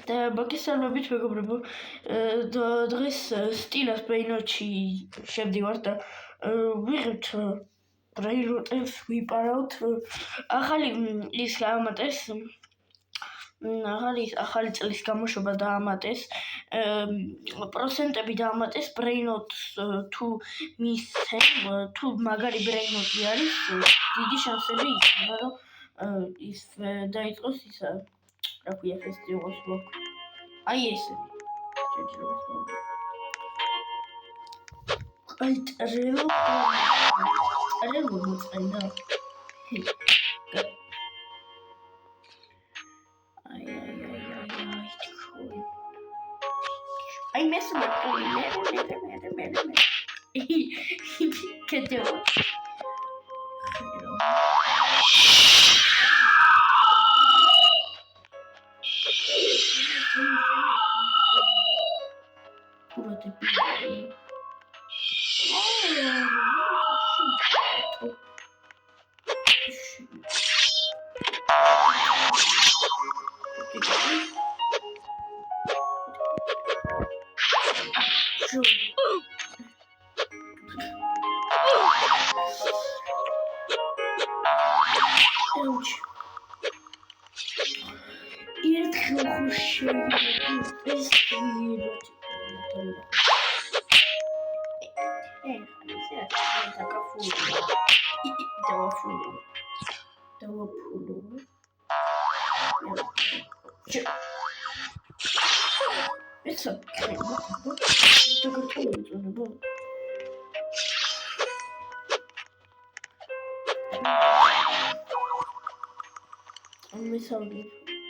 მოგესალმებით მეგობრებო, დღეს სტილას ბრეინოტში შევდივართ და ვიღებთ ბრეინოტებს ვიპარავთ. ახალი ის გაამატეს, ახალი წლის გამოშვება დაამატეს, პროცენტები დაამატეს ბრეინოტს თუ მისცემ, თუ მაგარი ბრეინოტი არის, დიდი შანსები იქნება, რომ ის დაიწყოს ის რა ქვია ფესტივალს ვაკ. აი ესე. აი ტრელო მოწყენდა. აი მესმე კეთება.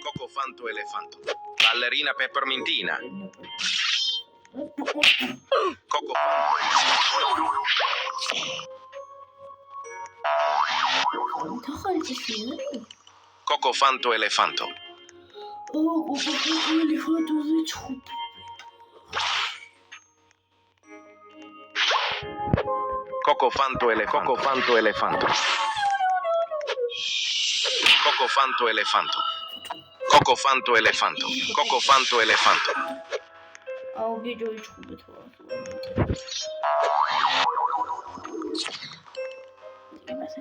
Coco Fanto Elefanto, ballerina peppermintina. Coco Fanto Elefanto. Coco Fanto Elefanto. Coco Fanto Elefanto. Coco Fanto Elefanto. Coco Fanto Elefanto.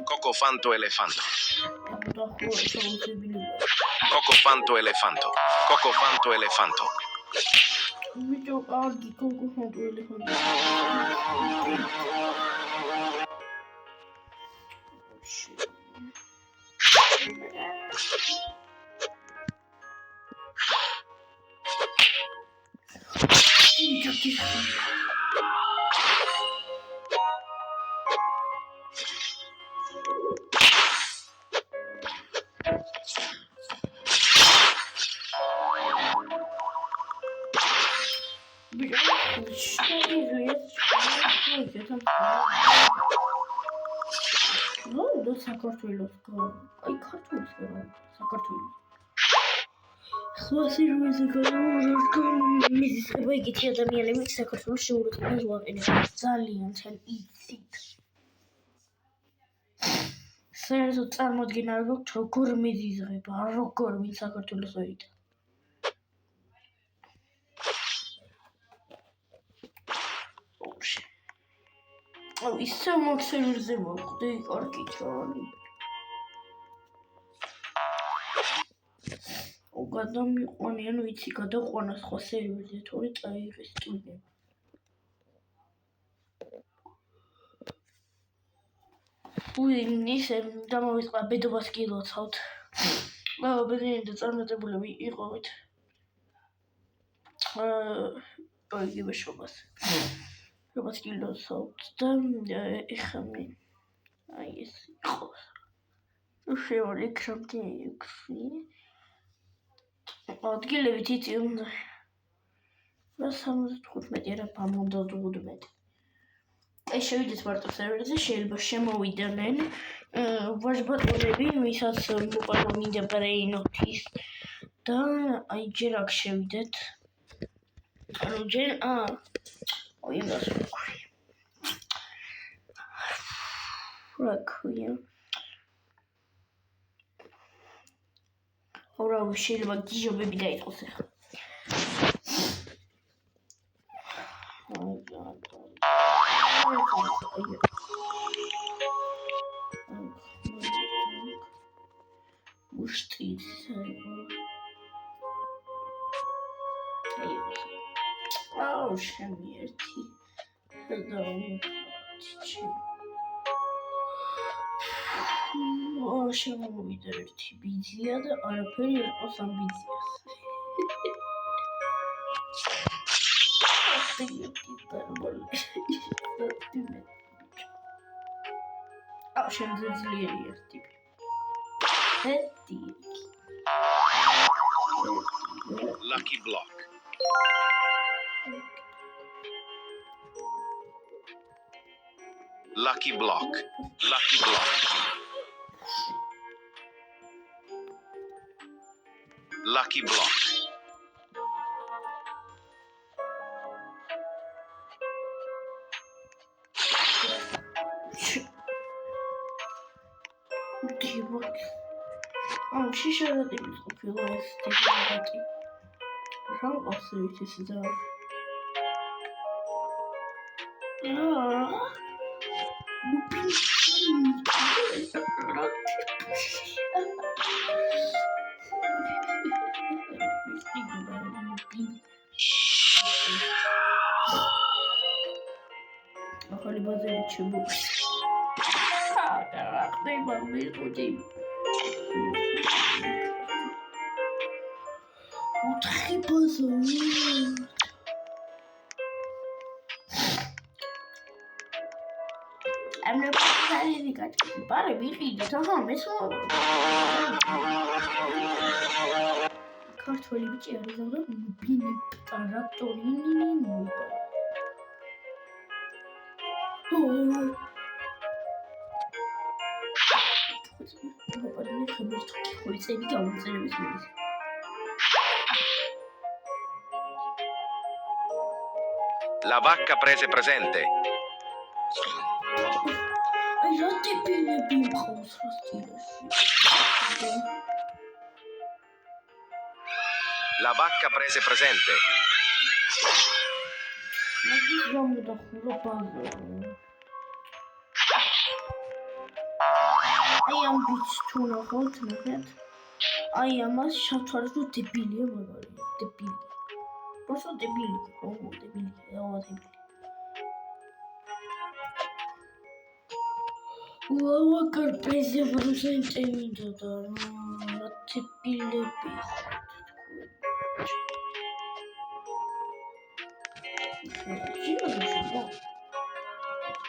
Coco Fanto Elefanto. Coco Fanto Elefanto. Coco Fanto Elefanto. Coco Fanto Elefanto. საქართველოს აი ქართულს ვერა საქართველოს ხმასირვეზე გამიზრება იგითი ადამიანები საქართველოს შეურაცხმებას ვაყენებენ ძალიან თან იცით საერთოდ წარმოდგენა არ გაქვთ როგორ მიზიზღება როგორ ვინ საქართველოს ვერიდა ისე მაქსიმალზე მოხდი კარგი ჩავალი გადამიყვანიან ვიცი გადაყვანა სხვა სერვერზე თორე წაიღეს ტვინება ისე დამოვიწყდა ბედობას კი ლოცავთ ბედნიერი და წარმატებულები იყავით იგივე შობას როგორც კი ლოცავთ და ეხლა მე აი ეს იყოს შევალე კრამტიექსი ადგილებით იცი უნდა 75 რა მომდა 15 აი შევიდეთ მარტო სერვერზე შეიძლება შემოვიდნენ ვაჟბატონები ვისაც მოყვა მინდა ბრეინოტის და აი ჯერ აქ შევიდეთ ანუ ჯერ ой нас რა ქვია ორა შეიძლება გიჟობები დაიწყოს ახლა აუ შემი ერთი და შემოვიდა ერთი ბიძია და არაფერი არ ყავს ამ ბიძიას. აუ შემზე ძლიერი ერთი. Lucky block. Lucky block. Lucky block. Lucky block. Oh, she should have been popularized. How awesome this is though. I'm not planning to get butter beefy to home. It's all ქართველი ბიჭი არის და ბინი ტრაქტორინი La vacca prese presente. La vacca prese presente. I am bitch to no hold to I am a shutter to the billion. The bill. Also the bill. Oh, the bill. Oh, the bill. What could place the present in the bill?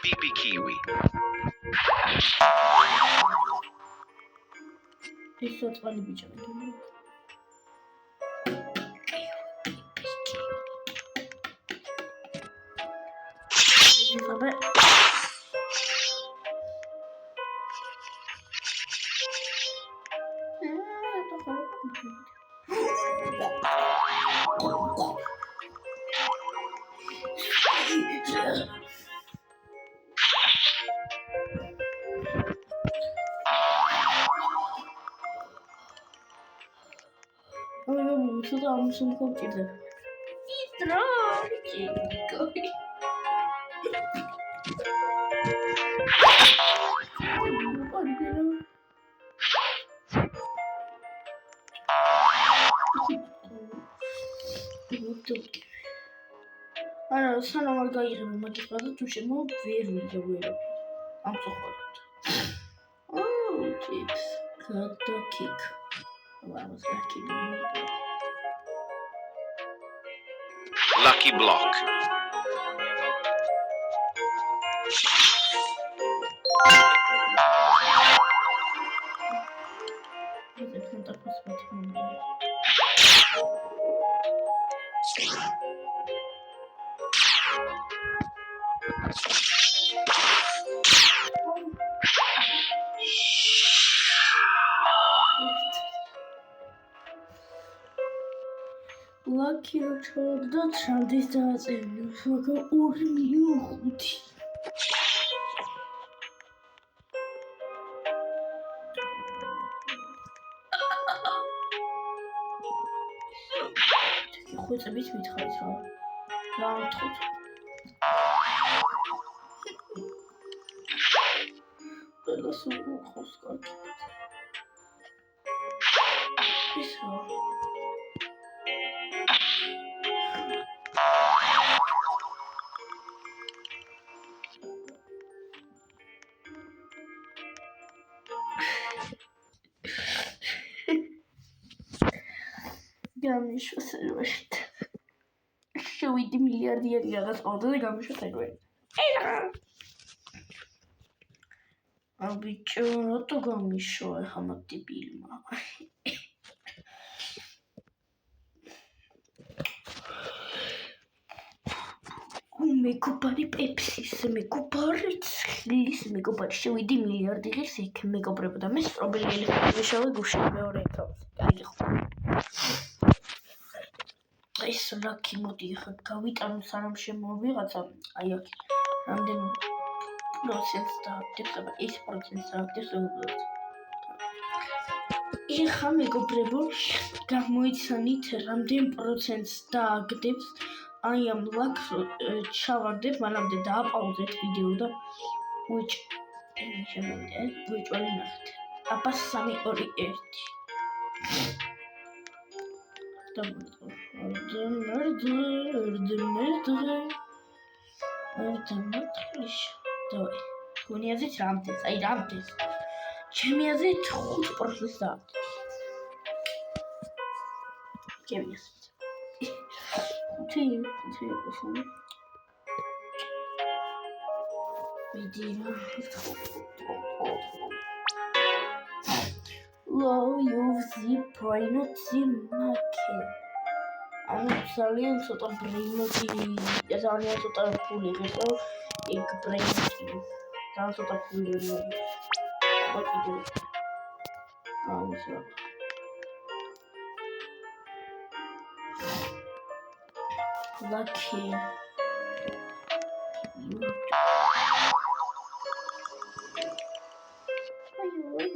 Pipi kiwi. This is what I'm doing. I'm some computer. It's wrong. Ana sana var gayrı magistrada tuşumu veriyor. I'm so hot. Oh, chips. Cut the kick. Oh, I was lucky. Lucky block. Lucky child, that's how this does it. It's like an ordinary. Хоть забить ведь хотел. Да, тут. Это супер хускаки. გამიშვა სერვერში. 7 მილიარდიანი რაღაც ყავდა და გამიშვა სერვერი. Abiccio, rotto გამიშვა ახლა მატიბილმა. მეგობარი პეპსის, მეგობარი ცხლის, მეგობარი 7 მილიარდი ღირს იქ მეგობრებო და მე სტრობელი ელეფანტი შევე გუშინ მეორე ეთავს. კაი ხო. ეს ლაკი მოდი ხა გავიტანო სანამ შემოვიღაცა აი აქ რამდენი პროცენტს დააგდებს აბა ეს პროცენტს დააგდებს უბრალოდ ეხა მეგობრებო გამოიცანით რამდენ პროცენტს დააგდებს აი ამ ლაკს ჩავარდებ მანამდე დააპაუზეთ ვიდეო და შემოვიდა ვიჭვალი ნახეთ აბა 3 2 1 Давай. Мне здесь рамтес, ай рамтес. Чем я здесь 5%? Чем я здесь? Ты пошел. Иди. Low UV brightness marker. ანუ ძალიან ცოტა ბრეინოტი, ძალიან ცოტა ფული ღირსო, იქ ბრეინოტი. ძალიან ცოტა ფული მოდი. აკიდე. აუსა. Lucky. Ayo.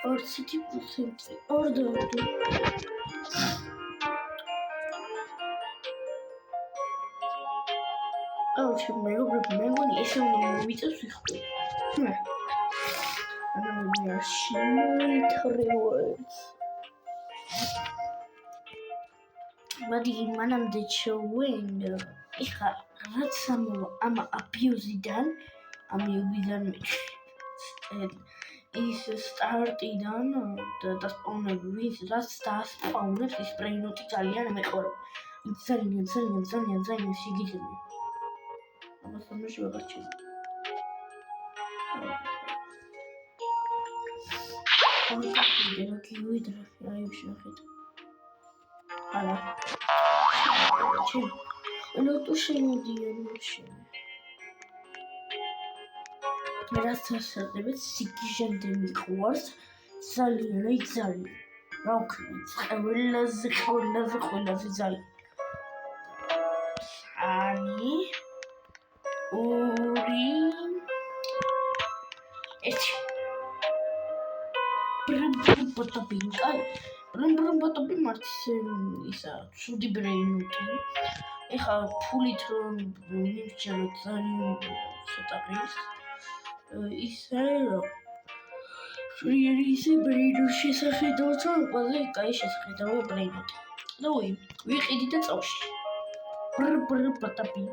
Or 60% order. Oh, should make up with memory is on the movie to see. And we are sharing words. But the man on the show window. რაც სამოვა ამ აბიუზიდან ის სტარტიდან და სპაუნები ვის რაც დასპაუნებს ის ბრეინოტი ძალიან მეყორო ძალიან შეგიძლია აბა სამში ვაღარჩევ აუგე ვიდრე რაიში ნახეთ არა ჩემ Ну, то შემოდიენში. რასასადებს სიგიჟემდე მიყვარს ძალიან. რა ვქნა, ყველაზე ძალიან. Ani 2 1 ბოტობინკა ბოტობი მართვის ისა ცუდი ბრეინოტი ეხა ფულით რომ მივჭეროთ ძალიან ცოტა დღეს ისე ისე ბრეინოტის შესახედავთ რომ ყველაზე კაი შესახედავია ბრეინოტი და ვიყიდი და წავში ბოტობი patapim.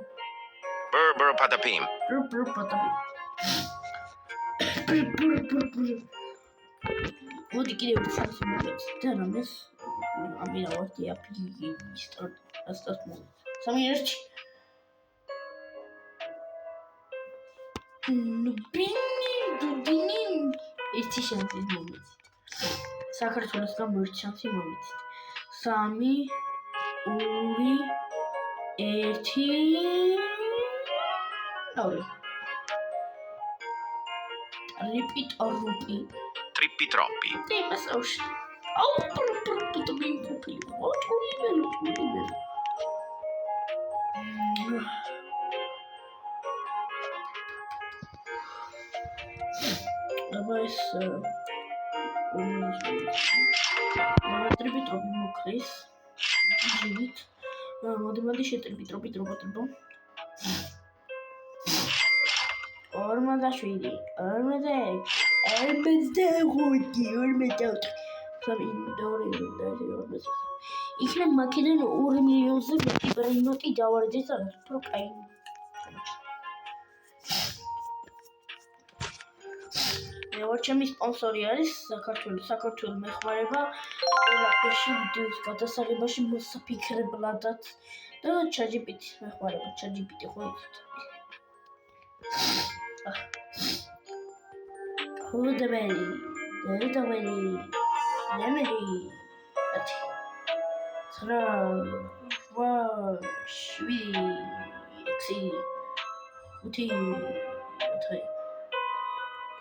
მოდი კიდევ ერთ მომენტს და რამეს ამინა ვარდი აპლიკი სტარტ მომენტ სამიერში დუდინი ერთი შანსის მომენტ საქართველოს გამორჩ შანსი მომენტ 3 2 1 Repeat or rupee? Trippi troppi. Sì, ma sta uscendo. Oh, tutto ben pupillo. Oh, bello. Adesso trippi troppi mokris. Живит. Моди ще трипpi troppo. Ormada şöyle. Ormada. იქნებ მაქედან 2 მილიონზე მეტი ბრეინოტი დავარჯეს თუ კაინი. ჩემი სპონსორი არის საქართველოს მეხმარება ყველაფერში ვიდეოს გადასაღებაში მოსაფიქრებლადაც და ChatGPT-ის მეხმარება. ChatGPT ხო იცით? Hudabeli, Nemeri,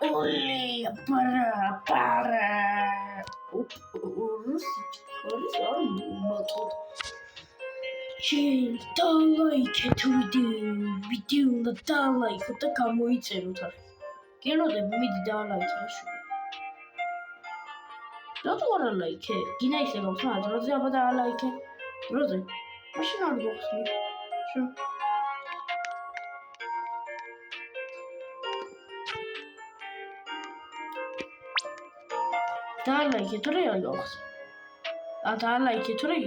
Oli, para. Chill, like it video და like და გამოიწეროთ არ. გელოდები მიდი დალაიქე რა. რატო არ ალაიქე? გინა ისე გაქვს რა, დროზე აბა დაალაიქე. დროზე. მაშინ არ გახსნი. შო. დაალაიქე თუ რა გახს? დაალაიქე თუ რა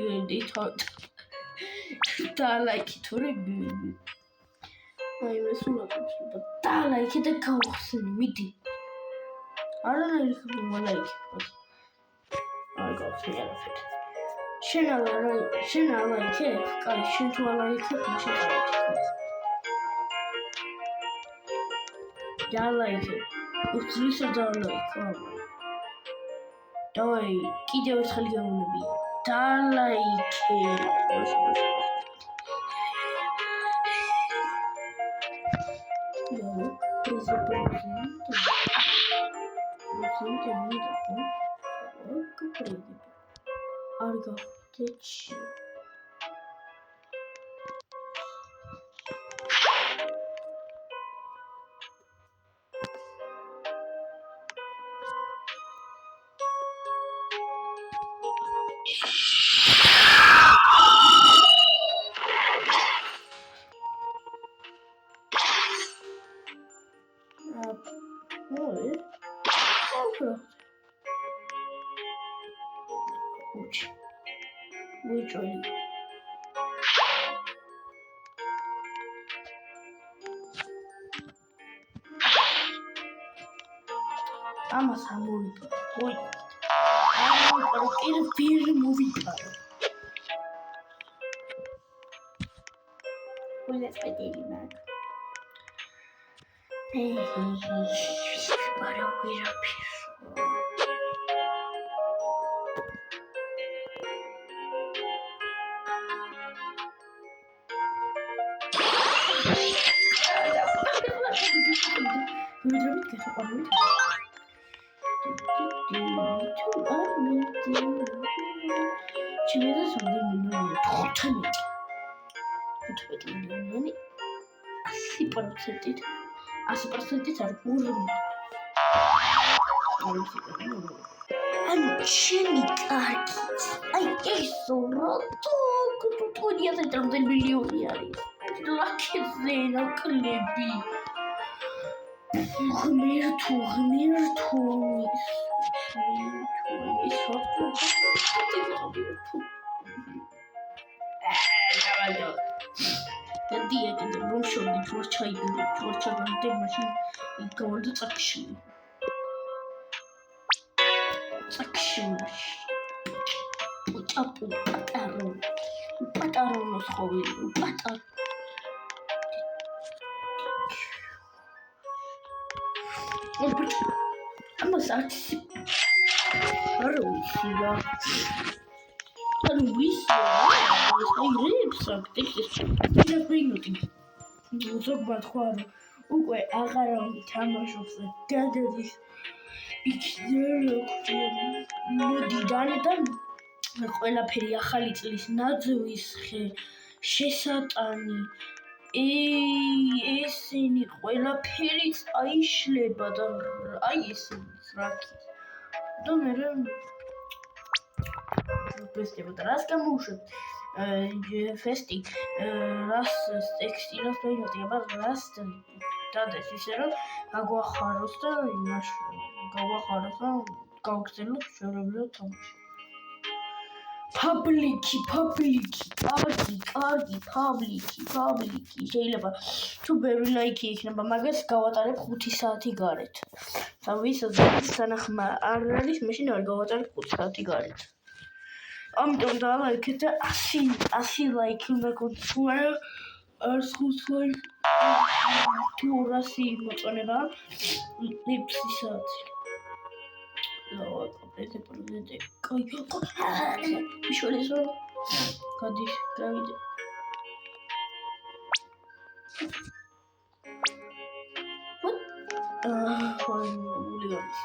დაალაიქე თუ რა აი მესულაკებს დაალაიქე და გავხსნი მიდი. არანაირი მოლაიქე. არ გავხსნი არაფერი. შენ ალაიქე? კაი, შენ თუ ალაიქე, მაშინ დავიქე. დაალაიქე. უცრისო დაალაიქე. დავაი, კიდევ ერთხელ გამონები. დაალაიქე. ამას ამოვიპარო. ოი. ამოვიპარო კიდე მოვიპარო. ულეს პედელი მაგ. პარო ვირაფის. %-ით არ გურმ. ანუ ჩემი კარგიც. აი ესო რატო კუტუნიაზე დამდენ მილიონი არის. ლაქეზე ნაკლები. ღმერთო. დიაგნოზი რომ შევდი ჩორჩაგამდე მაშინ გავარდა წაკში. პატარო ხოვილი, პატარო. ამას არც არ ვიცი რა. ანუ ვიცი ზოგბად ხო არა უკვე აღარ თამაშობს გადადის მოდი დანიდან ყველაფერი ახალი წლის ნაძვის შესატანი ესენი ყველაფერი აიშლება და აი ესენი რაკი და მე ფესტივალ რას გამოუშვებ ფესტი რას ტექსტილას დაინოტი აბა რას დადეს ისე რომ გაგვახაროს და იმას გაგვახაროს და გავგრძელოთ შეუძლებლად თამაში. Public, public. შეიძლება თუ ბევრი ლაიქი იქნება, მაგას გავატარებ 5 საათი გარეთ. და ვისაც სანახმა არ არის, მაშინ არ გავატარებ 5 საათი გარეთ. ამიტომ დალაიქეთ და 100 ლაიქი უნდა გქონდეს, თუ არა არც 5 ლაიქი. თუ 200 მოწონება 6 საათი. პრეზიდენტი. კაი. მიშველესო. გადის, გავიდე. ულიგანის.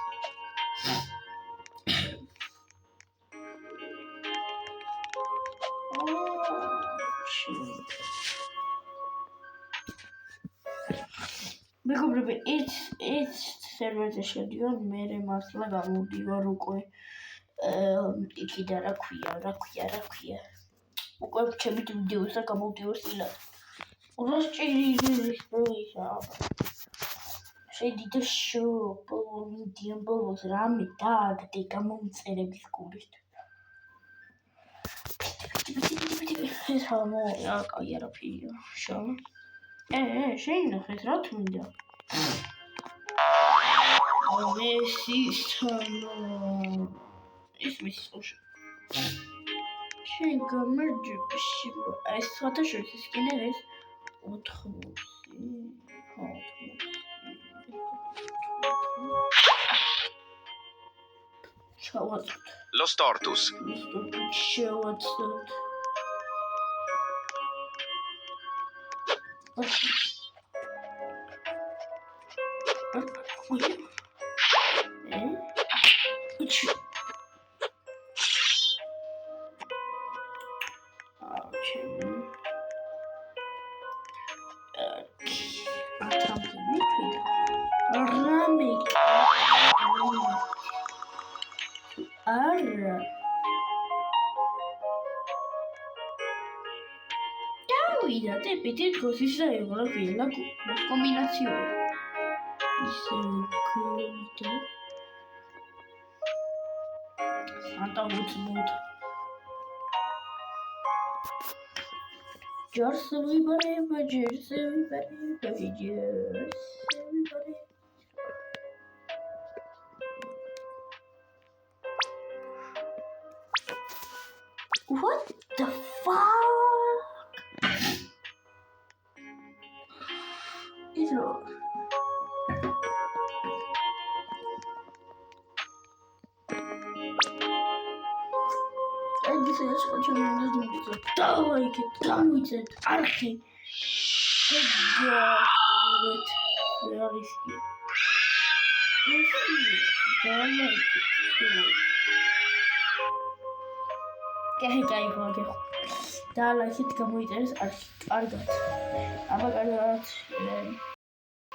მეგობრები, ეს სერვერზე შედიო, მე მართლა გამოვდივარ უკვე. იქი და რა ქვია. უკვე ჩემი ვიდეოსა გამოვდივარ სილად. შედიდო მიდიან ბოლოს რამე დააგდე გამომწერების გულით. ეს რა კაი არაფერია. შავა. შეინახეთ რა თუნდა. ეს მის ოშ. შენ გამარჯვებაში. ეს სხვათა შორის ის კიდევ ეს 80. შევაწვდ. Los Tortus. შევაწვდ. Davide, te piti così sei una fila con combinazione. Santa Woodmood. Just What the fuck? It's wrong. I guess that's what you're going to do. Давай, come with it. Архи. Кайф. Да, лайкით გამოიწერეს კარგად. აბა კარგად.